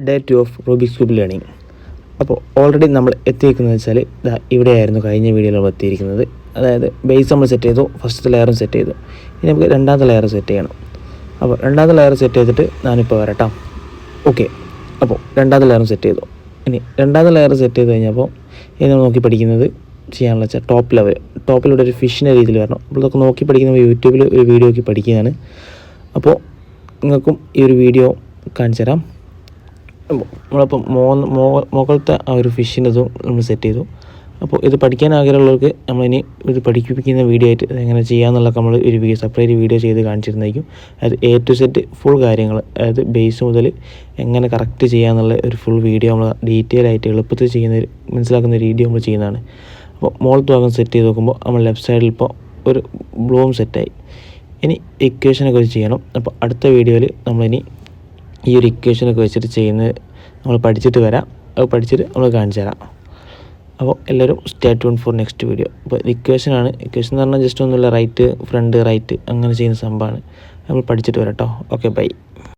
Day 2 of Rubik's cube learning. അപ്പോൾ already നമ്മൾ എത്തിയിരിക്കുന്നത് വെച്ചാൽ ഇവിടെയായിരുന്നു കഴിഞ്ഞ വീഡിയോയിൽ നമ്മൾ എത്തിയിരിക്കുന്നത്. അതായത് ബേസ് നമ്മൾ സെറ്റ് ചെയ്തു, ഫസ്റ്റത്തെ ലെയറും സെറ്റ് ചെയ്തു. ഇനി നമുക്ക് രണ്ടാമത്തെ ലെയർ സെറ്റ് ചെയ്യണം. അപ്പോൾ രണ്ടാമത്തെ ലെയർ സെറ്റ് ചെയ്തിട്ട് ഞാനിപ്പോൾ വരട്ടാം. ഓക്കെ, അപ്പോൾ രണ്ടാമത്തെ ലെയറും സെറ്റ് ചെയ്തു. ഇനി രണ്ടാമത്തെ ലെയർ സെറ്റ് ചെയ്ത് കഴിഞ്ഞപ്പോൾ ഇനി നമ്മൾ നോക്കി പഠിക്കുന്നത് ചെയ്യാനുള്ള വെച്ചാൽ ടോപ്പിലൂടെ ഒരു ഫിഷിൻ്റെ രീതിയിൽ വരണം. അപ്പോൾ ഇതൊക്കെ നോക്കി പഠിക്കുന്ന യൂട്യൂബിൽ ഒരു വീഡിയോ നോക്കി പഠിക്കുന്നതാണ്. അപ്പോൾ നിങ്ങൾക്കും ഈ ഒരു വീഡിയോ കാണിച്ചു തരാം. നമ്മളിപ്പം മുകളിലത്തെ ആ ഒരു ഫിഷിൻ്റെതും നമ്മൾ സെറ്റ് ചെയ്തു. അപ്പോൾ ഇത് പഠിക്കാൻ ആഗ്രഹമുള്ളവർക്ക് നമ്മളിനി ഇത് പഠിപ്പിക്കുന്ന വീഡിയോ ആയിട്ട് എങ്ങനെ ചെയ്യാമെന്നുള്ളതൊക്കെ നമ്മൾ ഒരു സെപ്പറേറ്റ് വീഡിയോ ചെയ്ത് കാണിച്ചിരുന്നതായിരിക്കും. അതായത് A to Z ഫുൾ കാര്യങ്ങൾ, അതായത് ബേസ് മുതൽ എങ്ങനെ കറക്റ്റ് ചെയ്യാമെന്നുള്ള ഒരു ഫുൾ വീഡിയോ നമ്മൾ ഡീറ്റെയിൽ ആയിട്ട് എളുപ്പത്തിൽ മനസ്സിലാക്കുന്ന വീഡിയോ നമ്മൾ ചെയ്യുന്നതാണ്. അപ്പോൾ മുകളിലത്തെ ഭാഗം സെറ്റ് ചെയ്ത് നോക്കുമ്പോൾ നമ്മൾ ലെഫ്റ്റ് സൈഡിൽ ഇപ്പോൾ ഒരു ബ്ലൂം സെറ്റായി. ഇനി ഇക്വേഷനൊക്കെ വെച്ച് ചെയ്യണം. അപ്പോൾ അടുത്ത വീഡിയോയിൽ നമ്മളിനി ഈ ഒരു ഇക്വേഷനൊക്കെ വെച്ചിട്ട് ചെയ്യുന്നത് നമ്മൾ പഠിച്ചിട്ട് വരാം. അത് പഠിച്ചിട്ട് നമ്മൾ കാണിച്ചു തരാം. അപ്പോൾ എല്ലാവരും stay tune for next video. അപ്പോൾ ഇക്വേഷനാണ്. ഇക്വേഷൻ എന്ന് പറഞ്ഞാൽ ജസ്റ്റ് ഒന്നുമില്ല, റൈറ്റ് ഫ്രണ്ട് റൈറ്റ് അങ്ങനെ ചെയ്യുന്ന സംഭവമാണ്. നമ്മൾ പഠിച്ചിട്ട് വരാം കേട്ടോ. Okay, by.